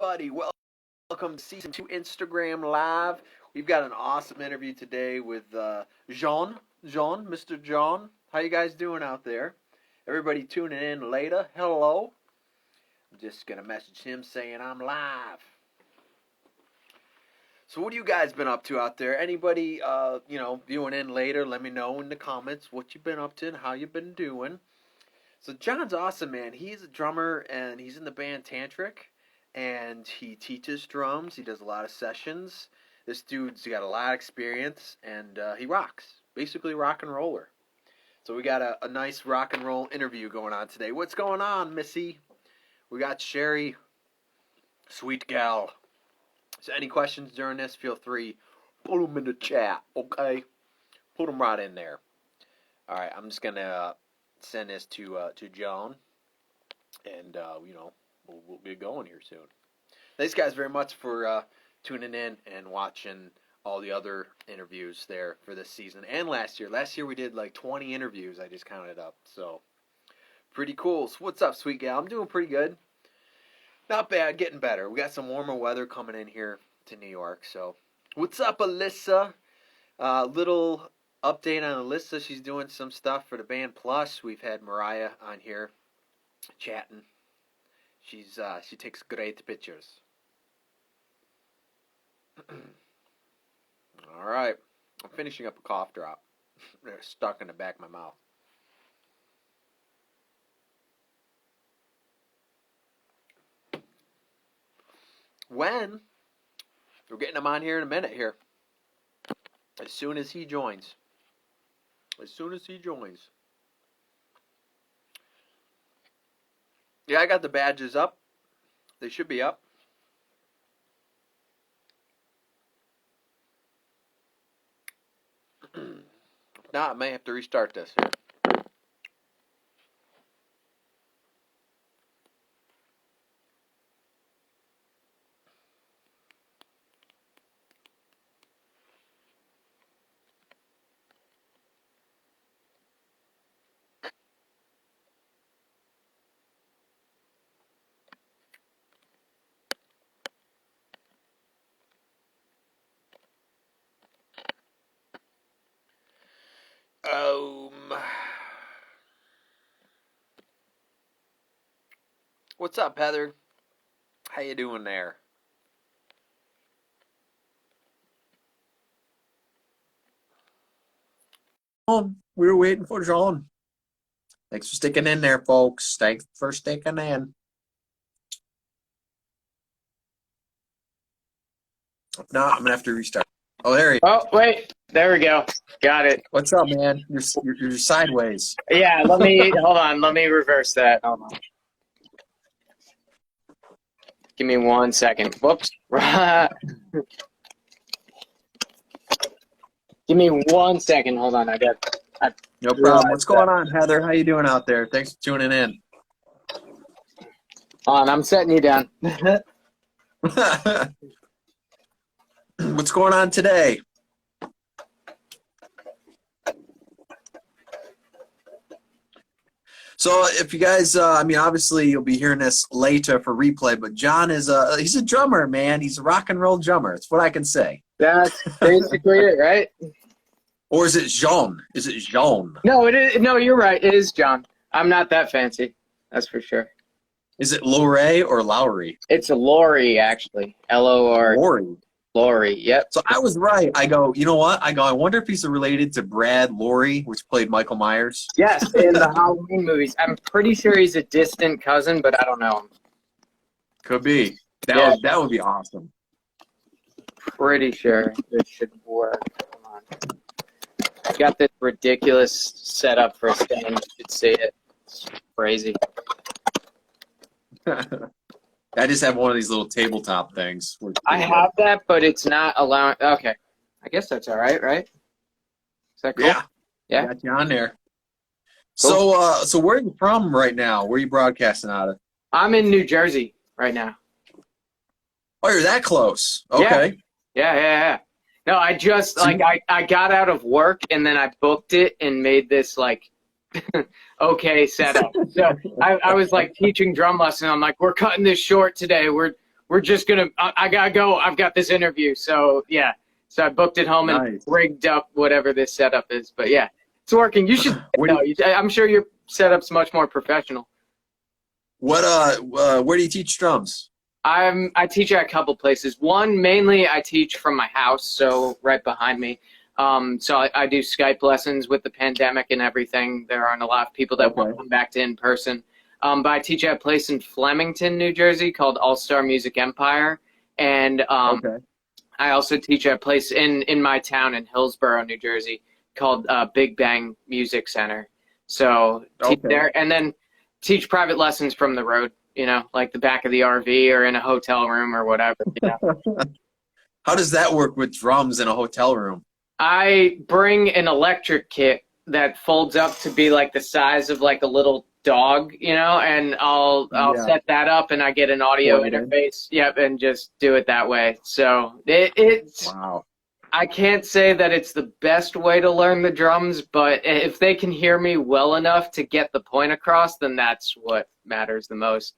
everybody. Welcome to Season 2 Instagram Live. We've got an awesome interview today with Mr. Jon. How you guys doing out there? Everybody tuning in later, hello. I'm just going to message him saying I'm live. So what have you guys been up to out there? Anybody, viewing in later, let me know in the comments what you've been up to and how you've been doing. So Jon's awesome, man. He's a drummer, and he's in the band Tantric, and he teaches drums. He does a lot of sessions. This dude's got a lot of experience, and he rocks. Basically rock and roller. So we got a nice rock and roll interview going on today. What's going on, Missy? We got Sherry. Sweet gal. So any questions during this, feel free. Put them in the chat, okay? Put them right in there. All right, I'm just going to send this to Jon, and, we'll be going here soon. Thanks, guys, very much for tuning in and watching all the other interviews there for this season and last year. Last year we did like 20 interviews. I just counted up, so pretty cool. So what's up, sweet gal? I'm doing pretty good. Not bad, getting better. We got some warmer weather coming in here to New York. So, what's up, Alyssa? Little update on Alyssa. She's doing some stuff for the band Plus. We've had Mariah on here chatting. She takes great pictures. All right, I'm finishing up a cough drop. They're stuck in the back of my mouth. When we're getting him on here in a minute here. As soon as he joins. Yeah, I got the badges up. They should be up. If not, I may have to restart this here. What's up, Heather? How you doing there? We were waiting for Jon. Thanks for sticking in there, folks. Thanks for sticking in. If not, I'm gonna have to restart. Oh, there you go. Oh, wait. There we go. Got it. What's up, man? You're sideways. Yeah, hold on. Let me reverse that. Hold on. Give me 1 second. Whoops. Give me 1 second. Hold on. No problem. What's going on, Heather? How you doing out there? Thanks for tuning in. Hold on. I'm setting you down. What's going on today? So if you guys, obviously you'll be hearing this later for replay, but Jon is he's a drummer, man. He's a rock and roll drummer. That's what I can say. That's basically it, right? Or is it Jon? Is it Jon? No, it is. No, you're right. It is Jon. I'm not that fancy. That's for sure. Is it Loree or Lowry? It's Loree, actually. L-O-R. Loree. Loree, yep. So I was right. I go, you know what? I wonder if he's related to Brad Loree, which played Michael Myers. Yes, in the Halloween movies. I'm pretty sure he's a distant cousin, but I don't know him. Could be. That would be awesome. Pretty sure this should work. Come on. I've got this ridiculous setup for a stand. You should see it. It's crazy. I just have one of these little tabletop things. I have that, but it's not allowing. Okay. I guess that's all right, right? Is that cool? Yeah. Got you on there. Cool. So where are you from right now? Where are you broadcasting out of? I'm in New Jersey right now. Oh, you're that close. Okay. Yeah. No, I just, I got out of work, and then I booked it and made this, okay setup. So I was, teaching drum lesson. I'm like, we're cutting this short today. We're we're just gonna. I gotta go. I've got this interview. So yeah. So I booked it home and rigged up whatever this setup is. But yeah, it's working. You should know. I'm sure your setup's much more professional. Where do you teach drums? I teach at a couple places. One, mainly I teach from my house, so right behind me. So I do Skype lessons with the pandemic and everything. There aren't a lot of people that want to come back to in person. But I teach at a place in Flemington, New Jersey called All Star Music Empire. And I also teach at a place in my town in Hillsborough, New Jersey called Big Bang Music Center. So teach there and then teach private lessons from the road, you know, like the back of the RV or in a hotel room or whatever. You know? How does that work with drums in a hotel room? I bring an electric kit that folds up to be like the size of like a little dog, you know, and I'll set that up and I get an audio interface. Yep, and just do it that way. So it's I can't say that it's the best way to learn the drums, but if they can hear me well enough to get the point across, then that's what matters the most.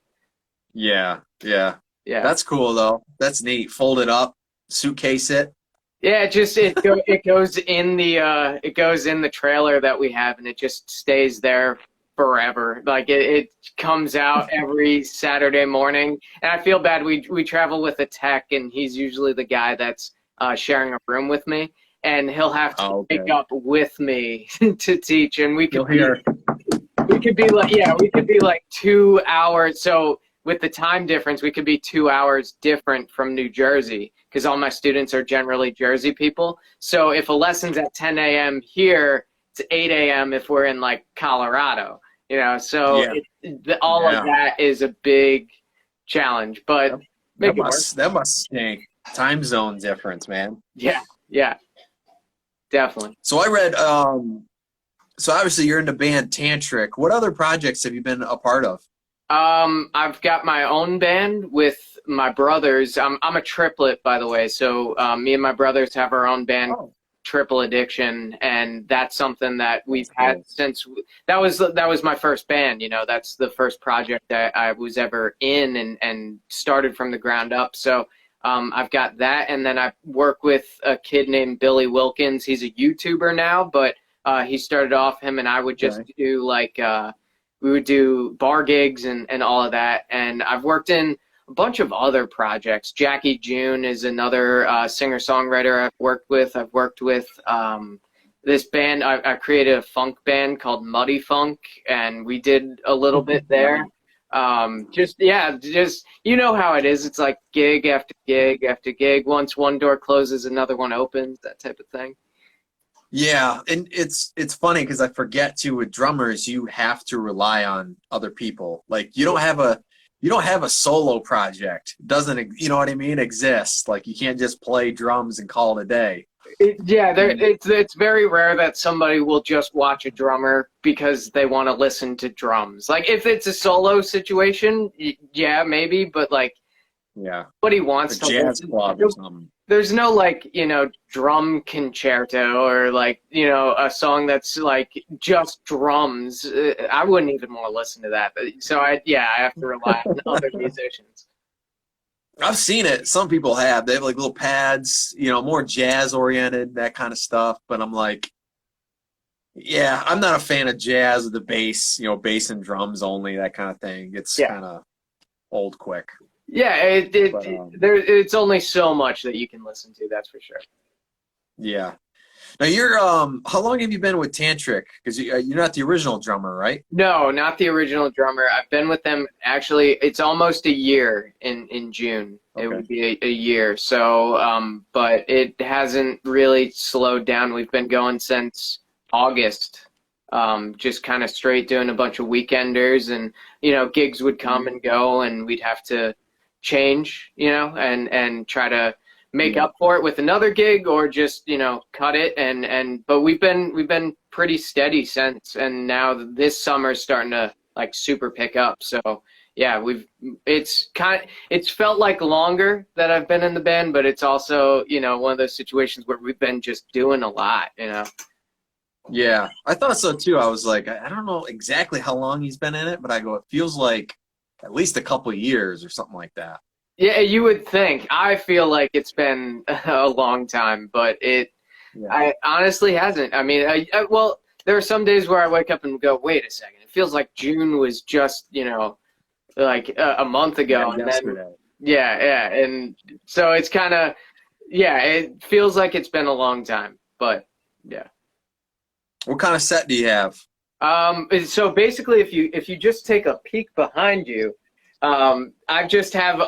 Yeah. That's cool though. That's neat. Fold it up, suitcase it. Yeah, it goes in the trailer that we have, and it just stays there forever. Like it comes out every Saturday morning, and I feel bad. We travel with a tech, and he's usually the guy that's sharing a room with me, and he'll have to wake up with me to teach, and we could be like 2 hours. So with the time difference, we could be 2 hours different from New Jersey because all my students are generally Jersey people. So if a lesson's at 10 a.m. here, it's 8 a.m. if we're in like Colorado, you know. So all of that is a big challenge, but that must stink. Time zone difference, man. Yeah, definitely. So I read, so obviously you're in the band Tantric. What other projects have you been a part of? I've got my own band with my brothers. I'm a triplet, by the way. So me and my brothers have our own band, Triple Addiction, and that's something that we've had since that was my first band. You know, that's the first project that I was ever in and started from the ground up. So I've got that, and then I work with a kid named Billy Wilkins. He's a YouTuber now, but he started off, him and I would just do like we would do bar gigs and all of that. And I've worked in a bunch of other projects. Jackie June is another singer-songwriter I've worked with. I've worked with this band. I created a funk band called Muddy Funk, and we did a little bit there. Just you know how it is. It's like gig after gig after gig. Once one door closes, another one opens, that type of thing. Yeah, and it's funny because I forget too, with drummers you have to rely on other people. Like you don't have a solo project. It doesn't, you know what I mean, exist. Like you can't just play drums and call it a day. It's very rare that somebody will just watch a drummer because they want to listen to drums. Like if it's a solo situation, yeah, maybe, but like nobody wants to jazz club or something. There's no like, you know, drum concerto or like, you know, a song that's like just drums. I wouldn't even want to listen to that. So I have to rely on other musicians. I've seen it. Some people have. They have like little pads, you know, more jazz oriented, that kind of stuff. But I'm like, yeah, I'm not a fan of jazz with the bass, you know, bass and drums only, that kind of thing. It's kind of old quick. Yeah, it's only so much that you can listen to, that's for sure. Yeah. Now you're how long have you been with Tantric? Because you're not the original drummer, right? No, not the original drummer. I've been with them actually. It's almost a year in June. Okay. It would be a year. So, but it hasn't really slowed down. We've been going since August. Just kind of straight doing a bunch of weekenders, and you know, gigs would come and go, and we'd have to change, you know, and try to make up for it with another gig or just, you know, cut it but we've been pretty steady since, and now this summer's starting to like super pick up. So yeah, it's felt like longer that I've been in the band, but it's also, you know, one of those situations where we've been just doing a lot, you know. Yeah, I thought so too. I was like, I don't know exactly how long he's been in it, but I go, it feels like at least a couple of years or something like that. Yeah, you would think. I feel like it's been a long time, but I honestly hasn't. I mean, well, there are some days where I wake up and go, wait a second, it feels like June was just, like a month ago. And yesterday. then, yeah. And so it's kind of, yeah, it feels like it's been a long time, but yeah. What kind of set do you have? So basically, if you just take a peek behind you, I just have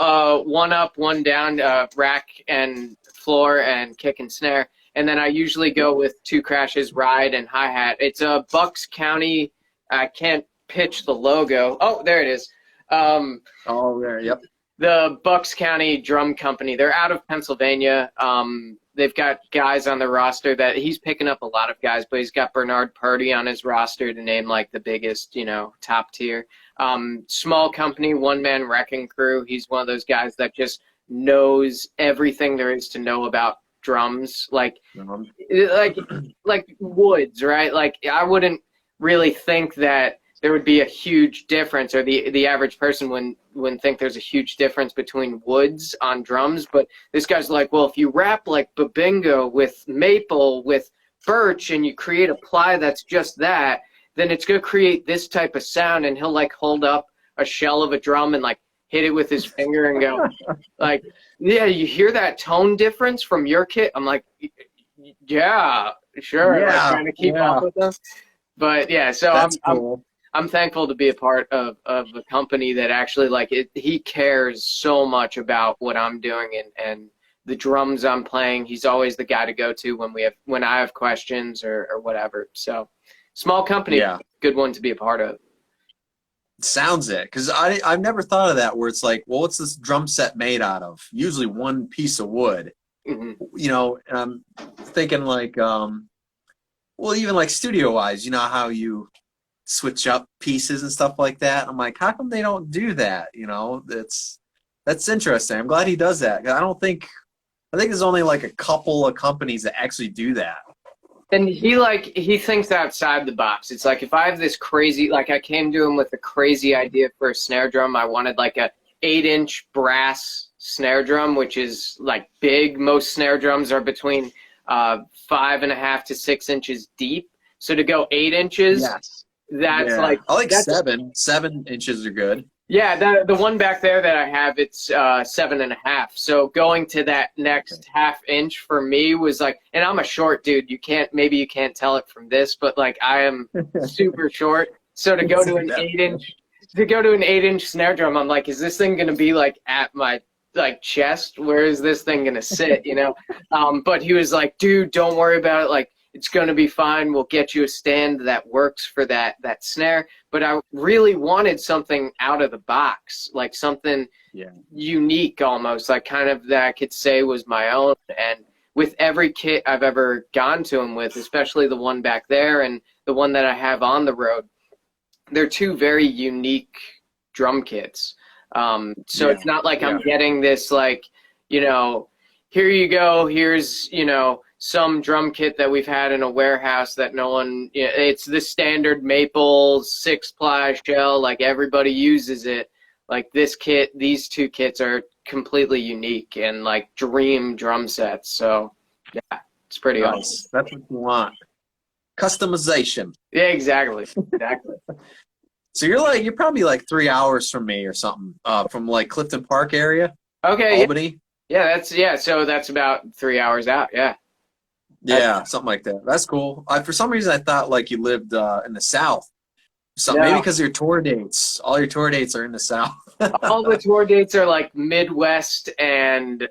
one up, one down, rack and floor and kick and snare, and then I usually go with 2 crashes, ride and hi-hat. It's a Bucks County. I can't pitch the logo. Oh, there it is. Oh, there. Yep. The Bucks County Drum Company. They're out of Pennsylvania. They've got guys on the roster that he's picking up a lot of guys, but he's got Bernard Purdy on his roster to name like the biggest, top tier. Small company, one-man wrecking crew. He's one of those guys that just knows everything there is to know about drums, like woods, right? Like I wouldn't really think that there would be a huge difference, or the average person wouldn't think there's a huge difference between woods on drums. But this guy's like, well, if you wrap like babingo with maple, with birch, and you create a ply that's just that, then it's going to create this type of sound. And he'll like hold up a shell of a drum and like hit it with his finger and go like, yeah, you hear that tone difference from your kit? I'm like, yeah, sure. Yeah, like, trying to keep up with them. But yeah, so that's cool. I'm thankful to be a part of a company that actually he cares so much about what I'm doing and the drums I'm playing. He's always the guy to go to when I have questions or whatever. So small company, good one to be a part of. Sounds it, because I've never thought of that, where it's like, well, what's this drum set made out of? Usually one piece of wood. And I'm thinking like, well, even like studio wise, how you switch up pieces and stuff like that. I'm like, how come they don't do that? That's interesting. I'm glad he does that. I think there's only like a couple of companies that actually do that. And he thinks outside the box. It's like, if I have this crazy, like I came to him with a crazy idea for a snare drum. I wanted like a 8-inch brass snare drum, which is like big. Most snare drums are between 5.5 to 6 inches deep. So to go 8 inches, that's like, I like 7. 7 inches are good. Yeah, the one back there that I have, it's 7.5. So going to that next half inch for me was like, and I'm a short dude. Maybe you can't tell it from this, but like I am super short. So to go to an 8-inch snare drum, I'm like, is this thing gonna be like at my like chest? Where is this thing gonna sit? But he was like, dude, don't worry about it. Like, it's going to be fine. We'll get you a stand that works for that snare. But I really wanted something out of the box, like something unique almost, like kind of that I could say was my own. And with every kit I've ever gone to him with, especially the one back there and the one that I have on the road, they're 2 very unique drum kits. So it's not like I'm getting this like, here you go, here's, some drum kit that we've had in a warehouse that no one, it's the standard maple 6-ply shell, like everybody uses it. Like this kit, these 2 kits are completely unique and like dream drum sets. So yeah, it's pretty awesome. That's what you want. Customization. Yeah, exactly. So you're probably like 3 hours from me or something, from like Clifton Park area. Okay. Albany. So that's about 3 hours out. Yeah, something like that. That's cool. For some reason, I thought like you lived in the South. Maybe because of your tour dates. All your tour dates are in the South. All the tour dates are like Midwest and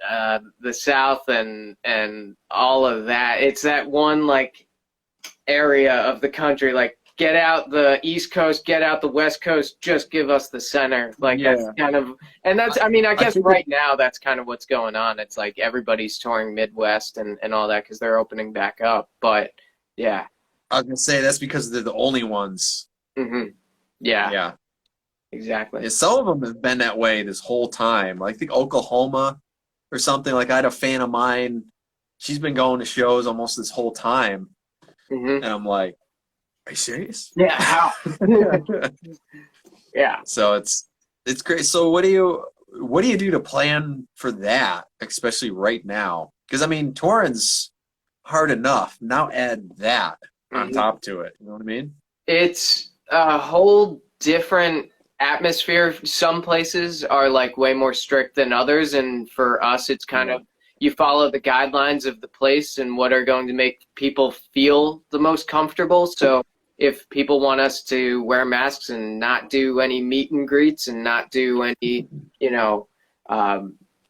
the South and all of that. It's that one like area of the country. Like, get out the East Coast, get out the West Coast, just give us the center. Like that's kind of, and that's, I mean, I guess right now that's kind of what's going on. It's like everybody's touring Midwest and all that because they're opening back up. But yeah. I was going to say that's because they're the only ones. Mm-hmm. Yeah. Yeah. Exactly. Yeah, some of them have been that way this whole time. Like, I think Oklahoma or something. Like, I had a fan of mine. She's been going to shows almost this whole time. Mm-hmm. And I'm like, are you serious? Yeah. How? Yeah. So it's great. So what do you what do you do to plan for that, especially right now? Because I mean, touring's hard enough. Now add that on top to it. You know what I mean? It's a whole different atmosphere. Some places are like way more strict than others, and for us, it's kind of you follow the guidelines of the place and what are going to make people feel the most comfortable. So if people want us to wear masks and not do any meet and greets and not do any,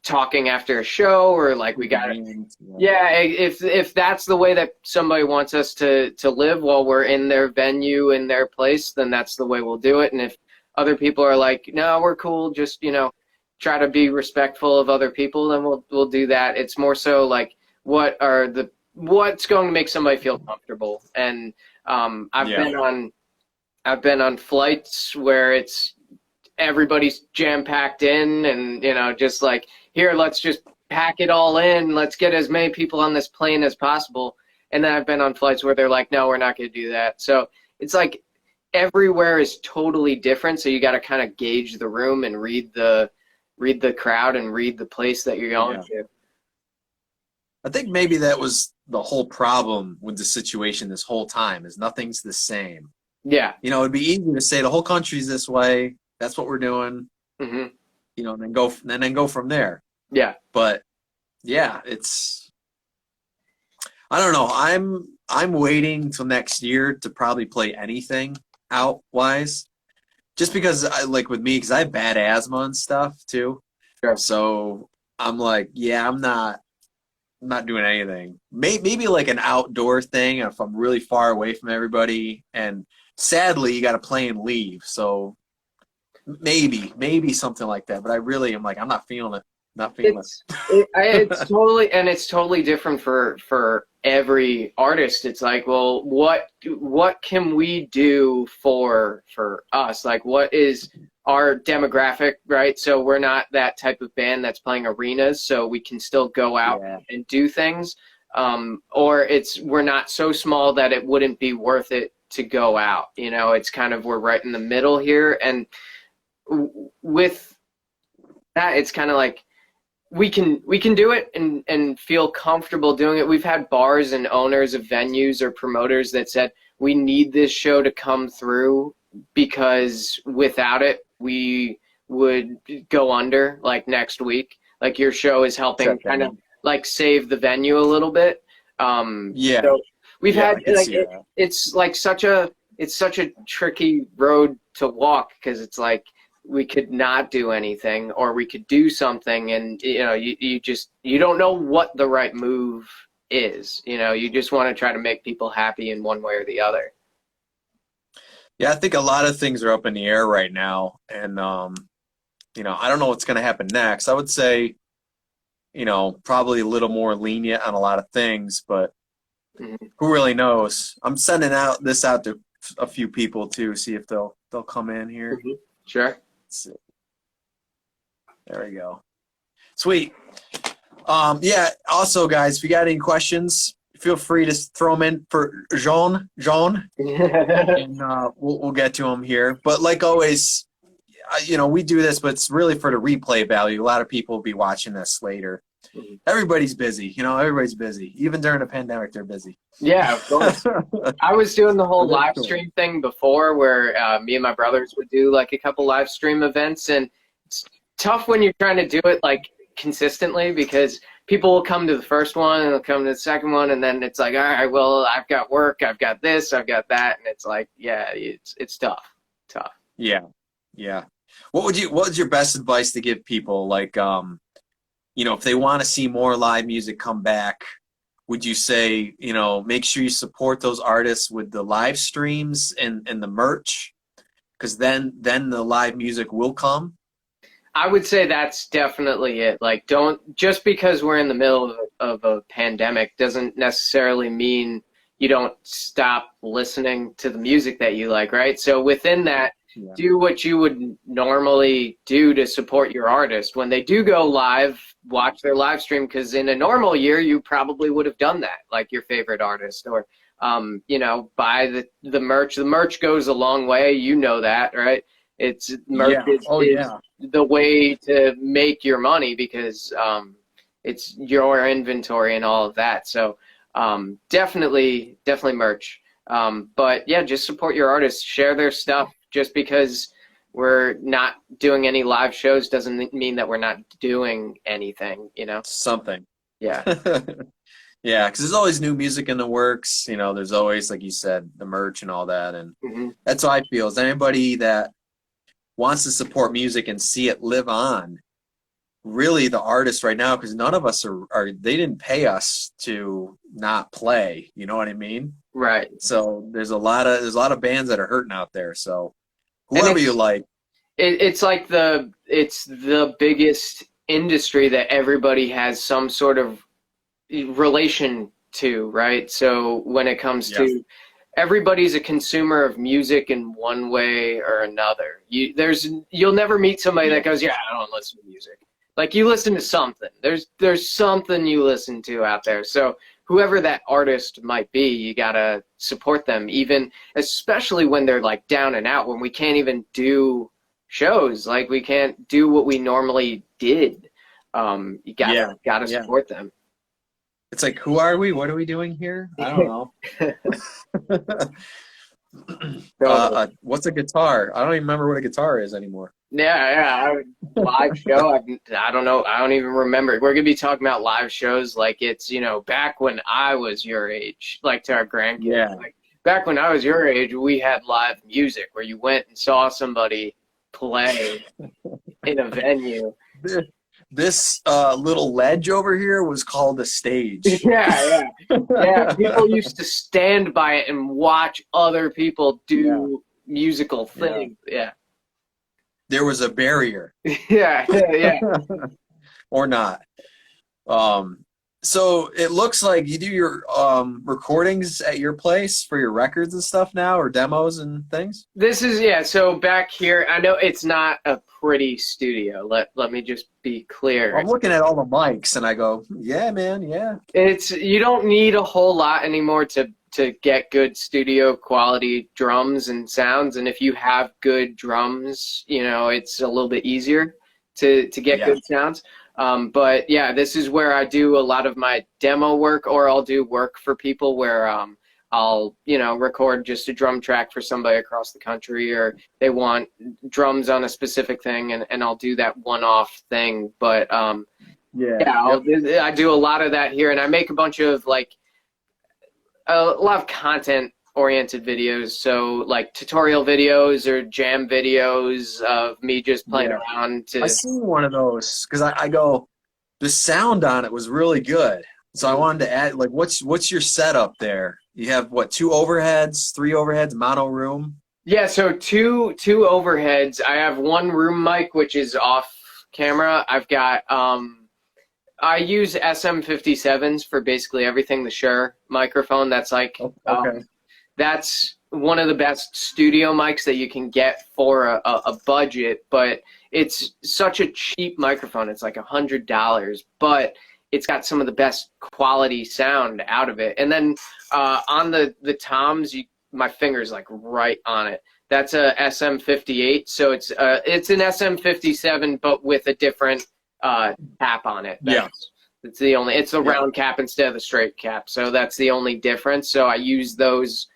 talking after a show, or like we got if that's the way that somebody wants us to live while we're in their venue, in their place, then that's the way we'll do it. And if other people are like, no, we're cool, just try to be respectful of other people, then we'll do that. It's more so like what's going to make somebody feel comfortable. And I've been on flights where it's everybody's jam packed in, and just like, here, let's just pack it all in. Let's get as many people on this plane as possible. And then I've been on flights where they're like, no, we're not going to do that. So it's like everywhere is totally different. So you got to kind of gauge the room and read the crowd and read the place that you're going to. I think maybe that was the whole problem with the situation this whole time, is nothing's the same. Yeah. It'd be easy to say the whole country's this way. That's what we're doing. Mm-hmm. And then go from there. Yeah. But yeah, I don't know. I'm waiting till next year to probably play anything out wise, just because with me, because I have bad asthma and stuff too. Sure. So I'm like, I'm not doing anything. Maybe like an outdoor thing if I'm really far away from everybody. And sadly, you got to play and leave. So maybe something like that. But I really am like, I'm not feeling it. It's totally different for every artist. It's like, well, what can we do for us? Like, what is our demographic, right? So we're not that type of band that's playing arenas, so we can still go out and do things. Or we're not so small that it wouldn't be worth it to go out. It's kind of, we're right in the middle here. And with that, it's kind of like, we can do it and feel comfortable doing it. We've had bars and owners of venues or promoters that said, we need this show to come through because without it, we would go under like next week. Like, your show is helping kind of like save the venue a little bit. So we've had like, it's such a tricky road to walk, because it's like, we could not do anything, or we could do something, and you don't know what the right move is. You just want to try to make people happy in one way or the other. Yeah, I think a lot of things are up in the air right now, and I don't know what's going to happen next. I would say, probably a little more lenient on a lot of things, but who really knows? I'm sending this out to a few people too, see if they'll come in here. Mm-hmm. Sure. Let's see. There we go. Sweet. Also, guys, if you got any questions, feel free to throw them in for Jon, and we'll get to them here. But like always, we do this, but it's really for the replay value. A lot of people will be watching this later. Everybody's busy. Everybody's busy. Even during a pandemic, they're busy. Yeah, of course. I was doing the whole live stream thing before, where me and my brothers would do like a couple live stream events, and it's tough when you're trying to do it like consistently, because people will come to the first one and they'll come to the second one, and then it's like, all right, well, I've got work, I've got this, I've got that, and it's like, it's tough. Yeah. What was your best advice to give people, like, if they want to see more live music come back? Would you say, make sure you support those artists with the live streams and the merch, because then the live music will come? I would say that's definitely it. Like, just because we're in the middle of a pandemic doesn't necessarily mean you don't stop listening to the music that you like, right? So within that, do what you would normally do to support your artist. When they do go live, watch their live stream, because in a normal year, you probably would have done that, like your favorite artist, or, buy the merch. The merch goes a long way, that, right? It's merch is the way to make your money because it's your inventory and all of that. So definitely merch. But yeah, just support your artists, share their stuff. Just because we're not doing any live shows doesn't mean that we're not doing anything, you know? Something. Yeah. Yeah, because there's always new music in the works. You know, there's always, like you said, the merch and all that. And that's how I feel. Is anybody that wants to support music and see it live on, really the artists right now, because none of us are they didn't pay us to not play. You know what I mean? Right. So there's a lot of bands that are hurting out there. So whoever you like. It's like it's the biggest industry that everybody has some sort of relation to, right? So when it comes to everybody's a consumer of music in one way or another. You'll never meet somebody that goes, yeah, I don't listen to music. Like, you listen to something. There's something you listen to out there. So whoever that artist might be, you gotta support them, even especially when they're like down and out, when we can't even do shows, like we can't do what we normally did. You gotta support them. It's like, who are we? What are we doing here? I don't know. What's a guitar? I don't even remember what a guitar is anymore. Yeah. Live show. I don't know. I don't even remember. We're gonna be talking about live shows like it's, you know, back when I was your age, like to our grandkids. Yeah. Like, back when I was your age, we had live music where you went and saw somebody play in a venue. This little ledge over here was called a stage. Yeah. People used to stand by it and watch other people do musical things. Yeah. There was a barrier. Yeah. Or not. So it looks like you do your recordings at your place for your records and stuff now, or demos and things? This is, so back here, I know it's not a pretty studio. Let me just be clear. I'm looking at all the mics and I go, yeah, man, yeah. You don't need a whole lot anymore to get good studio quality drums and sounds. And if you have good drums, you know, it's a little bit easier to get good sounds. But yeah, this is where I do a lot of my demo work, or I'll do work for people where I'll, you know, record just a drum track for somebody across the country, or they want drums on a specific thing, and I'll do that one-off thing. But I do a lot of that here, and I make a bunch of like a lot of content-oriented videos, so like tutorial videos or jam videos of me just playing around. I seen one of those because I go, the sound on it was really good, so I wanted to add, like, what's your setup there? You have what, 2 overheads, 3 overheads, mono room? Yeah, so two overheads. I have one room mic, which is off camera. I've got I use SM57s for basically everything. The Shure microphone, that's like, that's one of the best studio mics that you can get for a budget, but it's such a cheap microphone. It's like $100, but it's got some of the best quality sound out of it. And then on the toms, my finger's like right on it. That's a SM58, so it's an SM57, but with a different cap on it. It's the round cap instead of the straight cap. So that's the only difference. So I use those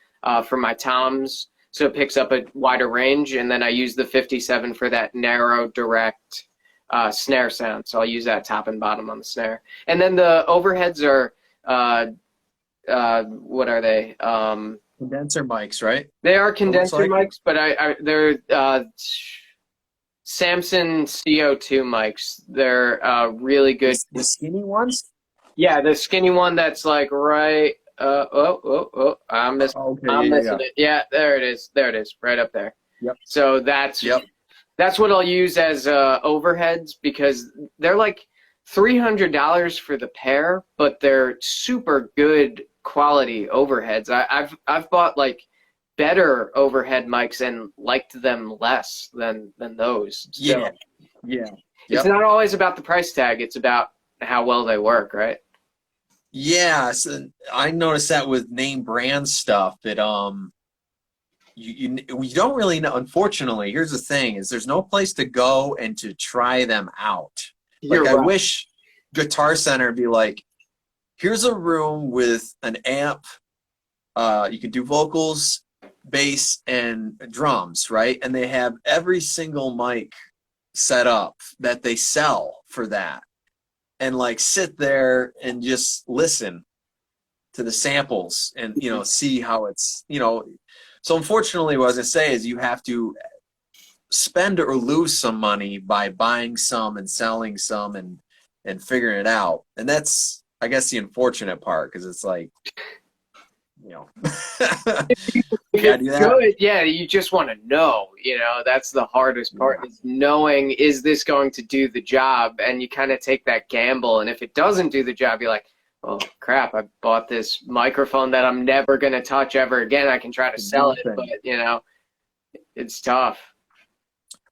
for my toms, so it picks up a wider range, and then I use the 57 for that narrow, direct snare sound. So I'll use that top and bottom on the snare. And then the overheads are what are they? Condenser mics, right? They are condenser mics, but they're Samson CO2 mics. They're really good. The skinny ones? Yeah, the skinny one that's like right. I'm missing it. Yeah, there it is. There it is, right up there. Yep. So that's what I'll use as overheads, because they're like $300 for the pair, but they're super good quality overheads. I've bought like better overhead mics and liked them less than those. So it's not always about the price tag. It's about how well they work, right? Yeah, so I noticed that with name brand stuff. we don't really know. Unfortunately, here's the thing: is there's no place to go and to try them out. You're Like I right. wish Guitar Center would be like, here's a room with an amp. You can do vocals, bass, and drums, right? And they have every single mic set up that they sell for that, and like sit there and just listen to the samples and see how it's. So unfortunately, what I was gonna say is you have to spend or lose some money by buying some and selling some and figuring it out. And that's, I guess, the unfortunate part, because it's like, If gotta do it's that. good, yeah, you just want to know, that's the hardest part, is knowing, is this going to do the job? And you kind of take that gamble. And if it doesn't do the job, you're like, oh, crap, I bought this microphone that I'm never going to touch ever again. I can try to sell it, but, it's tough.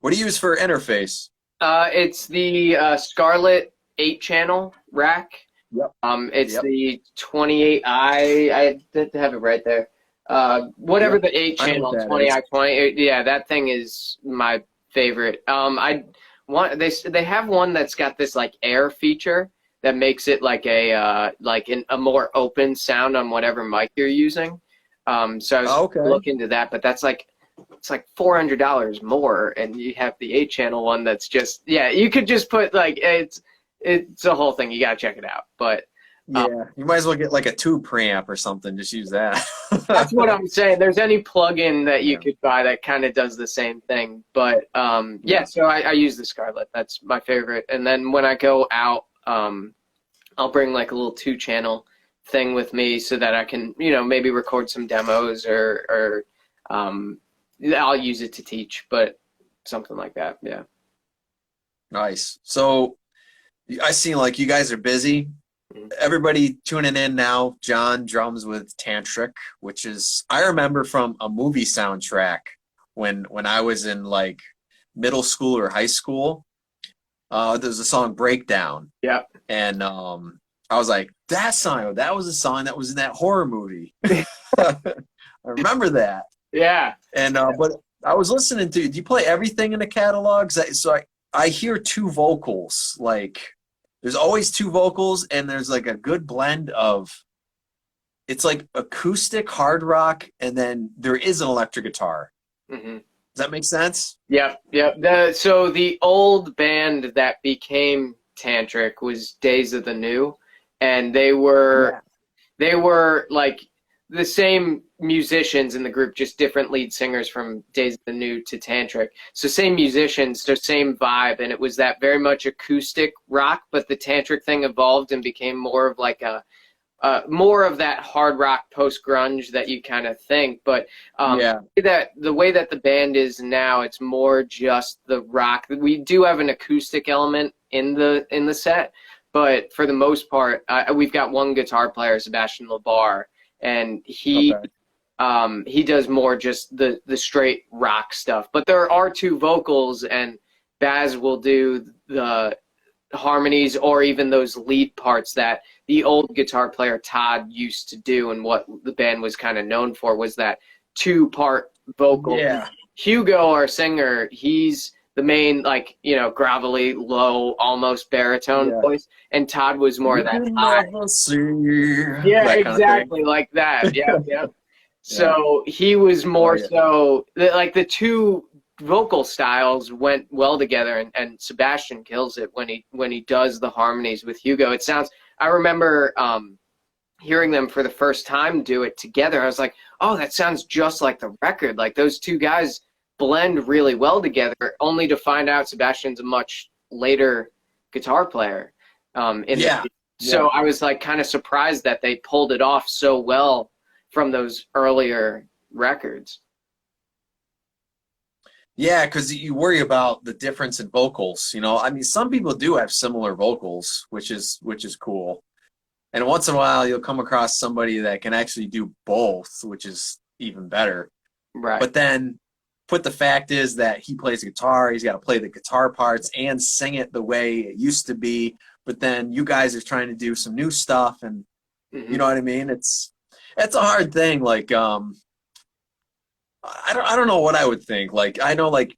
What do you use for interface? It's the Scarlett 8-channel rack. Yep. It's the 28i. I did have it right there. Whatever the 8-channel 20i20. Yeah, that thing is my favorite. They have one that's got this like air feature that makes it like a more open sound on whatever mic you're using. So I was look into that, but that's like, it's like $400 more, and you have the 8-channel one that's just, you could just put like, it's a whole thing. You gotta check it out. But you might as well get like a tube preamp or something. Just use that. That's what I'm saying. There's any plug-in that you could buy that kind of does the same thing. But so I use the Scarlett. That's my favorite. And then when I go out, I'll bring like a little 2-channel thing with me so that I can, maybe record some demos or I'll use it to teach, but something like that. Yeah. Nice. So I see like you guys are busy. Everybody tuning in now. Jon drums with Tantric, which is, I remember from a movie soundtrack when I was in like middle school or high school. There's a song Breakdown. Yeah. And I was like, that was a song that was in that horror movie. I remember that. Yeah. And but I was listening to, do you play everything in the catalog? So I hear 2 vocals, like there's always 2 vocals, and there's like a good blend of, it's like acoustic hard rock, and then there is an electric guitar. Mm-hmm. Does that make sense? Yep. So the old band that became Tantric was Days of the New, and they were like the same musicians in the group, just different lead singers from Days of the New to Tantric. So same musicians, so same vibe, and it was that very much acoustic rock, but the Tantric thing evolved and became more of like more of that hard rock post grunge that you kind of think. But that the way that the band is now, it's more just the rock. We do have an acoustic element in the set, but for the most part, we've got one guitar player, Sebastian Labar, and he does more just the straight rock stuff. But there are 2 vocals, and Baz will do the harmonies or even those lead parts that the old guitar player Todd used to do, and what the band was kind of known for was that 2-part vocal. Yeah. Hugo, our singer, he's the main, like, gravelly, low, almost baritone voice, and Todd was more of that high. Yeah, exactly, like that. Yeah. So he was more so, like, the 2 vocal styles went well together, and Sebastian kills it when he does the harmonies with Hugo. It sounds, I remember hearing them for the first time do it together. I was like, oh, that sounds just like the record. Like, those 2 guys blend really well together, only to find out Sebastian's a much later guitar player. So I was like kind of surprised that they pulled it off so well from those earlier records. Yeah, because you worry about the difference in vocals. I mean, some people do have similar vocals, which is cool. And once in a while, you'll come across somebody that can actually do both, which is even better. Right. But then, the fact is that he plays guitar. He's got to play the guitar parts and sing it the way it used to be. But then you guys are trying to do some new stuff, and you know what I mean? It's a hard thing. Like, I don't know what I would think. Like I know like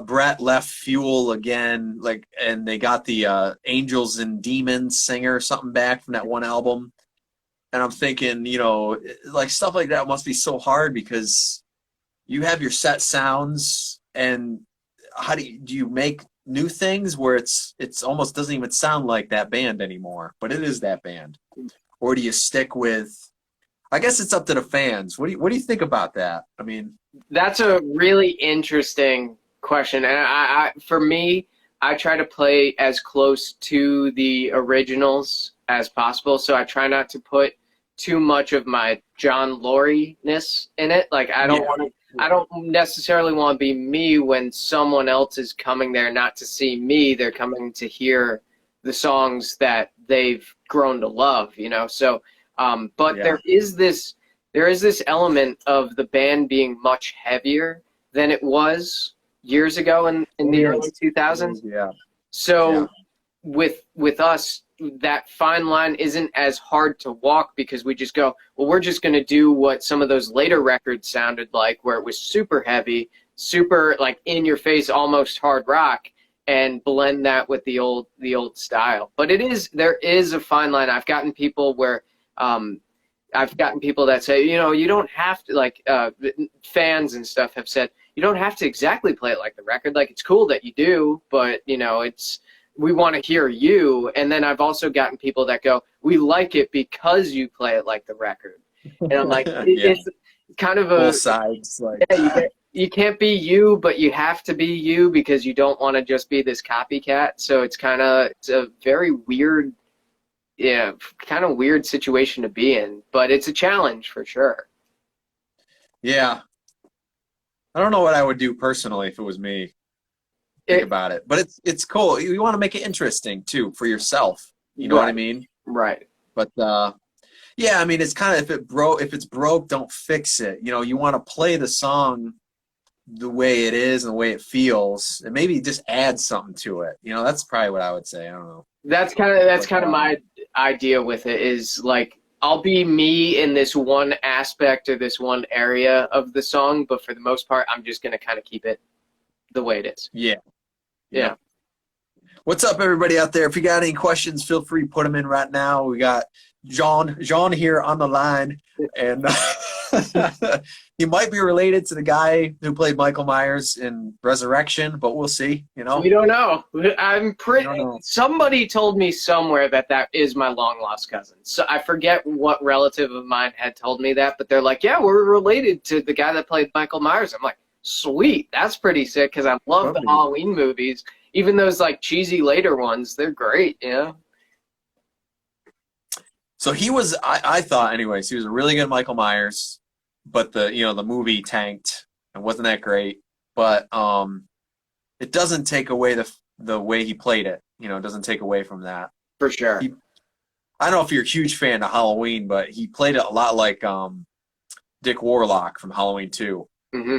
Brett left Fuel again, like, and they got the Angels and Demons singer or something back from that one album. And I'm thinking, you know, like stuff like that must be so hard because you have your set sounds, and how do you make new things where it's almost doesn't even sound like that band anymore, but it is that band? Or do you stick with? I guess it's up to the fans. What do you think about that? I mean, That's a really interesting question. And for me, I try to play as close to the originals as possible. So I try not to put too much of my Jon Loree-ness in it. Like I don't necessarily want to be me when someone else is coming there not to see me. They're coming to hear the songs that they've grown to love, you know? So, but there is this element of the band being much heavier than it was years ago in the early 2000s. Yeah. So with us, that fine line isn't as hard to walk because we just go, well, we're just going to do what some of those later records sounded like, where it was super heavy, super like in your face, almost hard rock, and blend that with the old style. But there is a fine line. I've gotten people that say, you know, you don't have to, like, fans and stuff have said, you don't have to exactly play it like the record. Like, it's cool that you do, but, you know, we want to hear you. And then I've also gotten people that go, we like it because you play it like the record. And I'm like, it's kind of both sides. Like, you can't be you, but you have to be you because you don't want to just be this copycat. So it's a very weird, kind of weird situation to be in, but it's a challenge for sure. Yeah. I don't know what I would do personally if it was me. Think about it. But it's cool. You want to make it interesting too for yourself. You know what I mean? Right. But yeah, I mean it's kind of if it's broke, don't fix it. You know, you want to play the song the way it is and the way it feels, and maybe just add something to it. You know, that's probably what I would say. I don't know. That's kind of my idea with it is like I'll be me in this one aspect or this one area of the song, but for the most part, I'm just going to kind of keep it the way it is. Yeah. What's up, everybody out there? If you got any questions, feel free to put them in right now. We got Jon here on the line, and he might be related to the guy who played Michael Myers in Resurrection, but we'll see. You know, we don't know. Somebody told me somewhere that is my long lost cousin. So I forget what relative of mine had told me that, but they're like, yeah, we're related to the guy that played Michael Myers. I'm like, sweet, that's pretty sick because I love the Halloween movies. Even those like cheesy later ones, they're great, yeah. So he was, I thought, anyways, he was a really good Michael Myers, but the movie tanked and wasn't that great. But it doesn't take away the way he played it. You know, it doesn't take away from that. For sure. I don't know if you're a huge fan of Halloween, but he played it a lot like Dick Warlock from Halloween 2. Mm-hmm.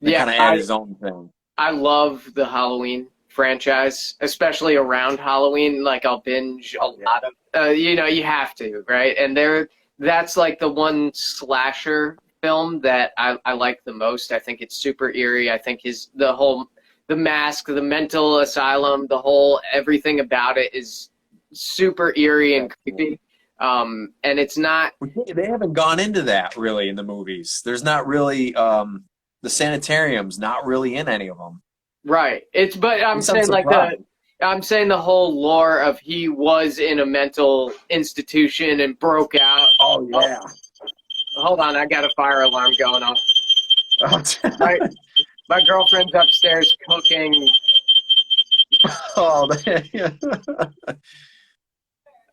Yeah, kind of add his own thing. I love the Halloween franchise, especially around Halloween. Like I'll binge a lot of, you have to, right? And that's like the one slasher film that I like the most. I think it's super eerie. I think the mask, the mental asylum, everything about it is super eerie and creepy. And it's not. They haven't gone into that really in the movies. There's not really. The sanitarium's not really in any of them. Right. I'm saying the whole lore of he was in a mental institution and broke out. Oh yeah. Hold on, I got a fire alarm going off. My girlfriend's upstairs cooking. Oh man.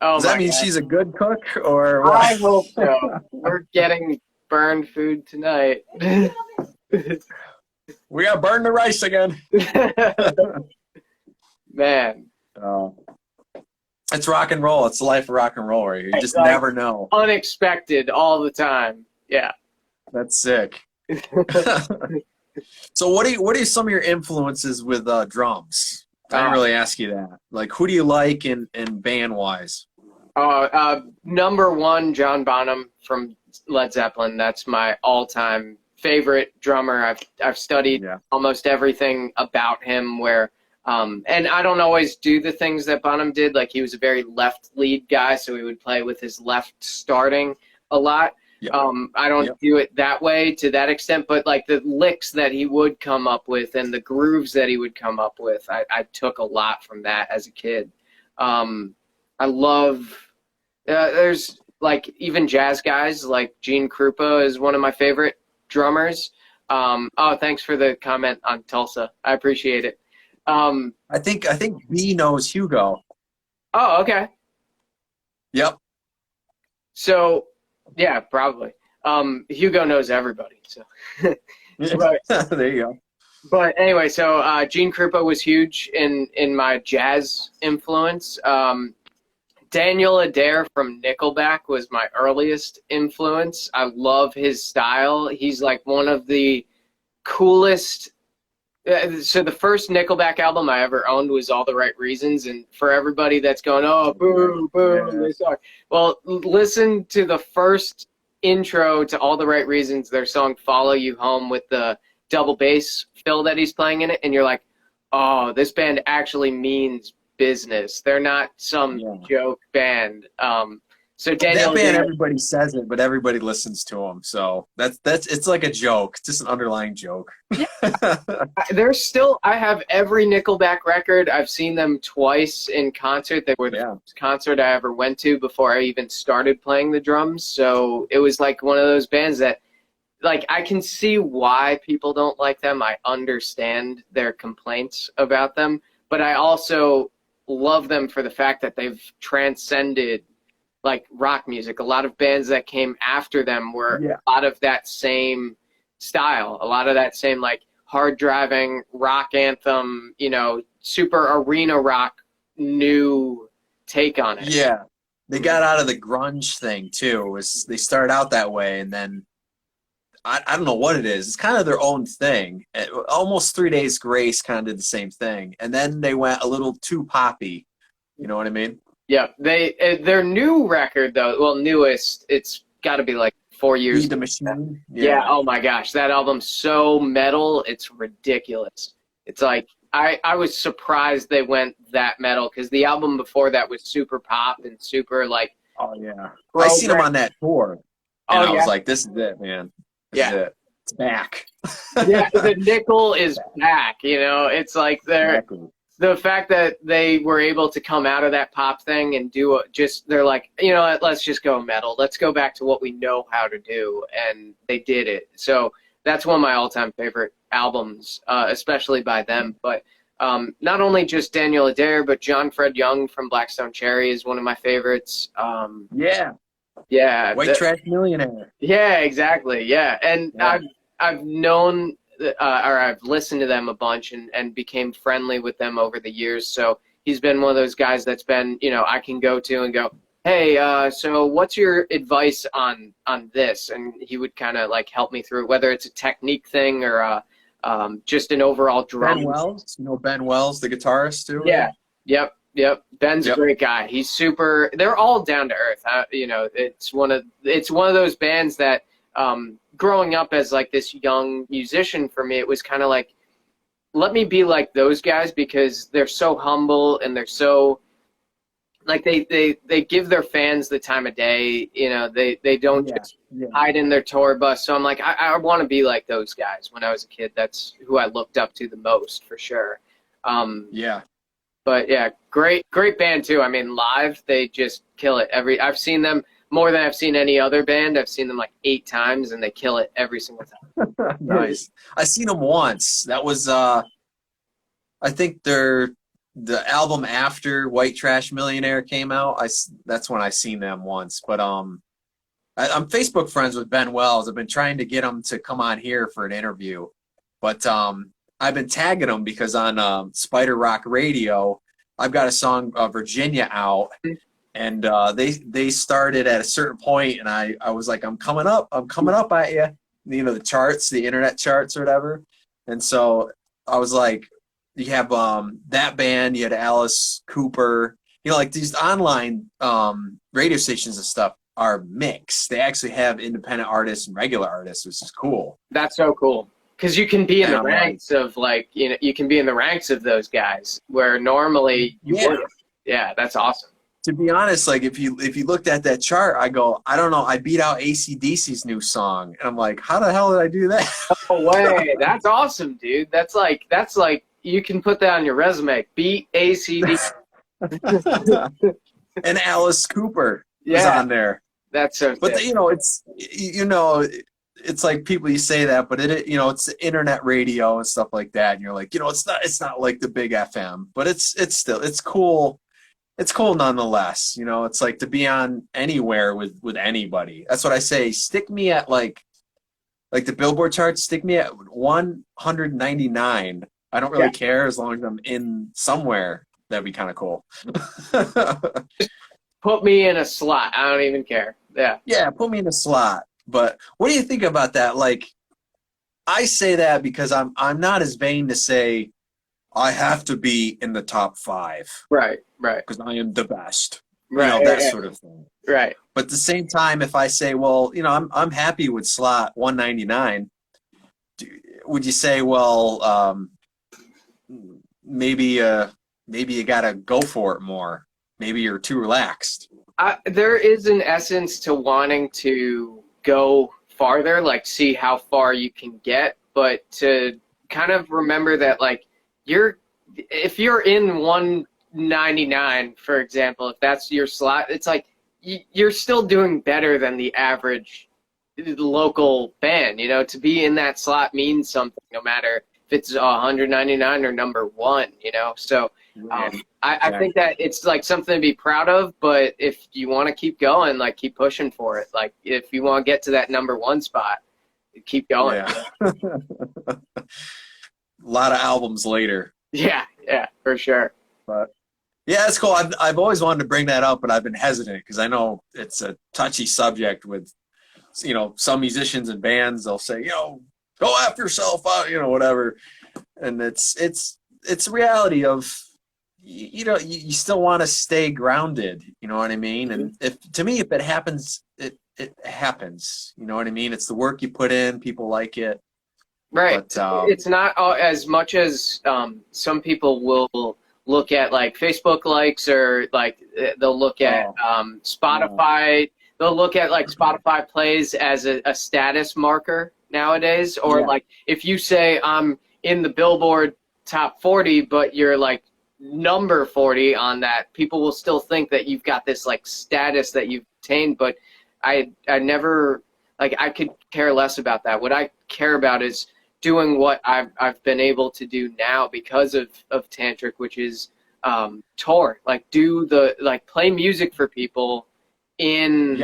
Does that mean she's a good cook or what? I hope so. We're getting burned food tonight. We gotta burn the rice again. Man. It's rock and roll. It's the life of rock and roll right here. You just never know. Unexpected all the time. Yeah. That's sick. So what are some of your influences with drums? I didn't really ask you that. Like, who do you like in band-wise? Number one, John Bonham from Led Zeppelin. That's my all-time favorite drummer. I've studied Yeah. almost everything about him. Where and I don't always do the things that Bonham did. Like he was a very left lead guy, so he would play with his left starting a lot. Yep. I don't Yep. do it that way to that extent, but like the licks that he would come up with and the grooves that he would come up with, I took a lot from that as a kid. I love, there's like even jazz guys like Gene Krupa is one of my favorite drummers. Oh, thanks for the comment on Tulsa. I appreciate it. I think B knows Hugo. Oh, okay. Yep. So, yeah, probably. Hugo knows everybody. So, but, There you go. but anyway, so Gene Krupa was huge in my jazz influence. Daniel Adair from Nickelback was my earliest influence. I love his style. He's like one of the coolest. So the first Nickelback album I ever owned was All the Right Reasons, and for everybody that's going, oh, boo, boo, they suck. Well, listen to the first intro to All the Right Reasons, their song Follow You Home with the double bass fill that he's playing in it, and you're like, oh, this band actually means business. They're not some joke band. So Daniel, that band, everybody says it, but everybody listens to them. So that's it's like a joke, just an underlying joke. Yeah. There's still, I have every Nickelback record. I've seen them twice in concert. They were the first concert I ever went to before I even started playing the drums. So it was like one of those bands that, like, I can see why people don't like them. I understand their complaints about them, but I also love them for the fact that they've transcended like rock music. A lot of bands that came after them were a lot of that same style, a lot of that same like hard driving rock anthem, you know, super arena rock new take on it. Yeah. They got out of the grunge thing too. They started out that way, and then I don't know what it is. It's kind of their own thing. Almost 3 Days Grace kind of did the same thing. And then they went a little too poppy. You know what I mean? Yeah, their new record though, well, newest, it's got to be like 4 years. Feed the Machine. Yeah. Oh my gosh, that album's so metal, it's ridiculous. It's like I was surprised they went that metal because the album before that was super pop and super like. Oh yeah, I seen them on that tour, and I was like, "This is it, man. This is it. It's back." Yeah, the nickel is back. You know, it's like they're. Exactly. The fact that they were able to come out of that pop thing and do they're like, you know what, let's just go metal. Let's go back to what we know how to do. And they did it. So that's one of my all-time favorite albums, especially by them. But not only just Daniel Adair, but John Fred Young from Blackstone Cherry is one of my favorites. Yeah. White Trash Millionaire. Yeah, exactly. Yeah. And I've known... or I've listened to them a bunch and became friendly with them over the years. So he's been one of those guys that's been, you know, I can go to and go, hey, so what's your advice on this? And he would kind of like help me through, whether it's a technique thing or just an overall drum. Ben Wells, you know Ben Wells, the guitarist too. Yeah. Yep. Ben's a great guy. He's super. They're all down to earth. You know, it's one of those bands that. Growing up as like this young musician, for me, it was kind of like, let me be like those guys because they're so humble and they're so like they give their fans the time of day. You know, they don't just hide in their tour bus. So I'm like, I want to be like those guys. When I was a kid, that's who I looked up to the most for sure. But yeah, great band too. I mean, live they just kill it. I've seen them more than I've seen any other band. I've seen them like 8 times, and they kill it every single time. Nice. I seen them once. That was, I think the album after White Trash Millionaire came out. That's when I seen them once. But I'm Facebook friends with Ben Wells. I've been trying to get him to come on here for an interview, but I've been tagging him because on Spider Rock Radio, I've got a song Virginia out. And they started at a certain point, and I was like, I'm coming up at you, you know, the charts, the internet charts or whatever. And so I was like, you have that band, you had Alice Cooper, you know, like these online radio stations and stuff. are mixed. They actually have independent artists and regular artists, which is cool. That's so cool. Because you can be in And the I'm ranks of like, you know, you can be in the ranks of those guys where normally you Yeah. wouldn't. Yeah, that's awesome. To be honest, like if you looked at that chart, I go, I don't know, I beat out AC/DC's new song, and I'm like, how the hell did I do that? No way. That's awesome, dude. That's like you can put that on your resume. Beat ACD. And Alice Cooper was Yeah, on there. that's so But sick. it's like people, you say that, but it's the internet radio and stuff like that, and you're like, it's not like the big FM, but it's still, it's cool. It's cool nonetheless. It's like to be on anywhere with anybody. That's what I say. Stick me at like the Billboard charts. Stick me at 199. I don't really care as long as I'm in somewhere. That'd be kind of cool. Put me in a slot. I don't even care. Yeah. Yeah, put me in a slot. But what do you think about that? Like, I say that because I'm not as vain to say I have to be in the top 5. Right. Because I am the best. Right. That sort of thing. Right. But at the same time, if I say, well, I'm happy with slot 199, would you say, well, maybe you gotta go for it more? Maybe you're too relaxed. There is an essence to wanting to go farther, like see how far you can get, but to kind of remember that, like, if you're in 199, for example, if that's your slot, it's like you're still doing better than the average local band. To be in that slot means something, no matter if it's 199 or number 1. So I think that it's like something to be proud of, but if you want to keep going, like, keep pushing for it. Like, if you want to get to that number 1 spot, keep going. Yeah. A lot of albums later. Yeah, for sure. But yeah, it's cool. I've always wanted to bring that up, but I've been hesitant because I know it's a touchy subject with, some musicians and bands. They'll say, go after yourself, whatever. And it's reality of, you still want to stay grounded. You know what I mean? And if it happens, it happens. You know what I mean? It's the work you put in. People like it. Right. But, it's not as much as some people will look at, like, Facebook likes, or like they'll look at Spotify. They'll look at, like, Spotify plays as a status marker nowadays. Or like, if you say I'm in the Billboard top 40, but you're like number 40 on that, people will still think that you've got this, like, status that you've attained. But I never, like, I could care less about that. What I care about is doing what I've been able to do now because of Tantric, which is tour, like, play music for people in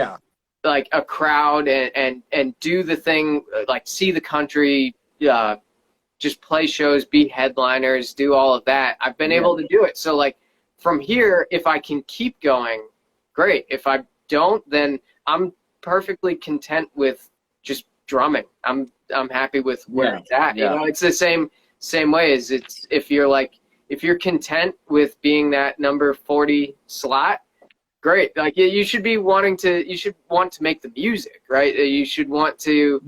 like a crowd, and do the thing, like, see the country, just play shows, be headliners, do all of that. I've been able to do it. So, like, from here, if I can keep going, great. If I don't, then I'm perfectly content with just drumming. I'm happy with where it's at. It's the same way as if you're content with being that number 40 slot, great. Like, you should want to make the music, right? You should want to.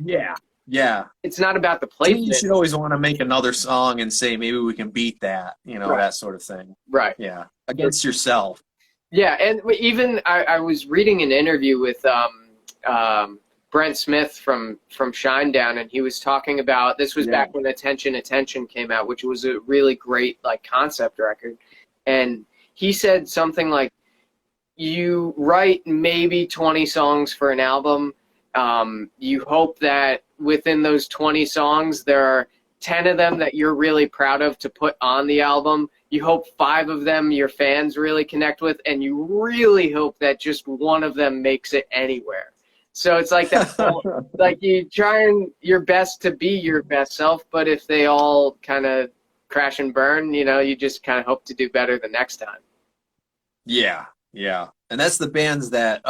Yeah. It's not about the placement. You should always want to make another song and say, maybe we can beat that, that sort of thing. Right. Yeah. Against yourself. Yeah. And even I was reading an interview with Brent Smith from Shinedown, and he was talking about, this was back when Attention came out, which was a really great, like, concept record. And he said something like, you write maybe 20 songs for an album. You hope that within those 20 songs, there are 10 of them that you're really proud of to put on the album. You hope 5 of them your fans really connect with, and you really hope that just 1 of them makes it anywhere. So it's like that, like, you try your best to be your best self, but if they all kind of crash and burn, you just kind of hope to do better the next time. Yeah. And that's the bands that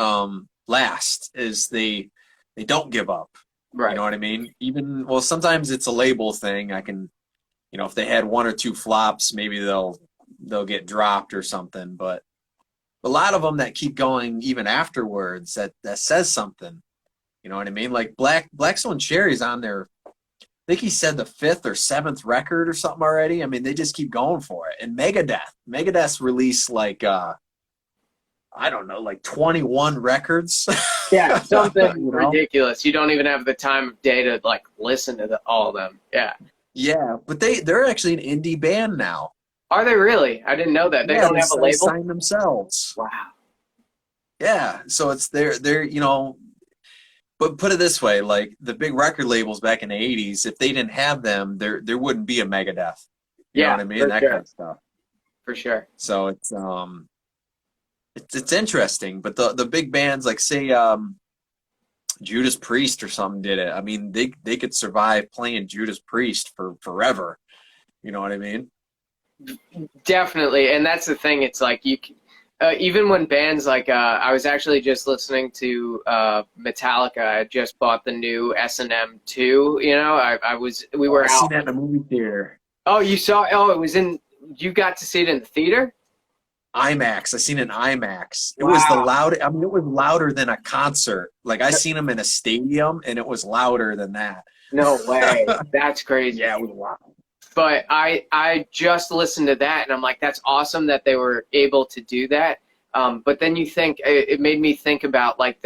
last, is they don't give up. Right. You know what I mean? Sometimes it's a label thing. I can, if they had 1 or 2 flops, maybe they'll get dropped or something. But a lot of them that keep going even afterwards, that says something. You know what I mean? Like Blackstone Cherry's on their, I think he said the 5th or 7th record or something already. I mean, they just keep going for it. And Megadeth's released like I don't know, like 21 records. Yeah, something you know? ridiculous. You don't even have the time of day to like listen to all of them. Yeah. Yeah, but they're actually an indie band now. Are they really? I didn't know that. They don't have a label? Sign themselves. Wow. Yeah, so it's they're you know, but put it this way, like the big record labels back in the 80s, if they didn't have them, there wouldn't be a Megadeth. You know what I mean? That kind of stuff. For sure. So it's interesting, but the big bands like say Judas Priest or something did it. I mean, they could survive playing Judas Priest for forever. You know what I mean? Definitely, and that's the thing. It's like you can, even when bands like I was actually just listening to Metallica. I just bought the new S&M 2. You know, we were out. I seen that in a movie theater. Oh, you saw? Oh, it was in. You got to see it in the theater? IMAX. I seen it in IMAX. It Wow. was the loud. I mean, it was louder than a concert. Like I seen them in a stadium, and it was louder than that. No way. That's crazy. Yeah, it was loud. But I just listened to that, and I'm like, that's awesome that they were able to do that. But then you think, it made me think about like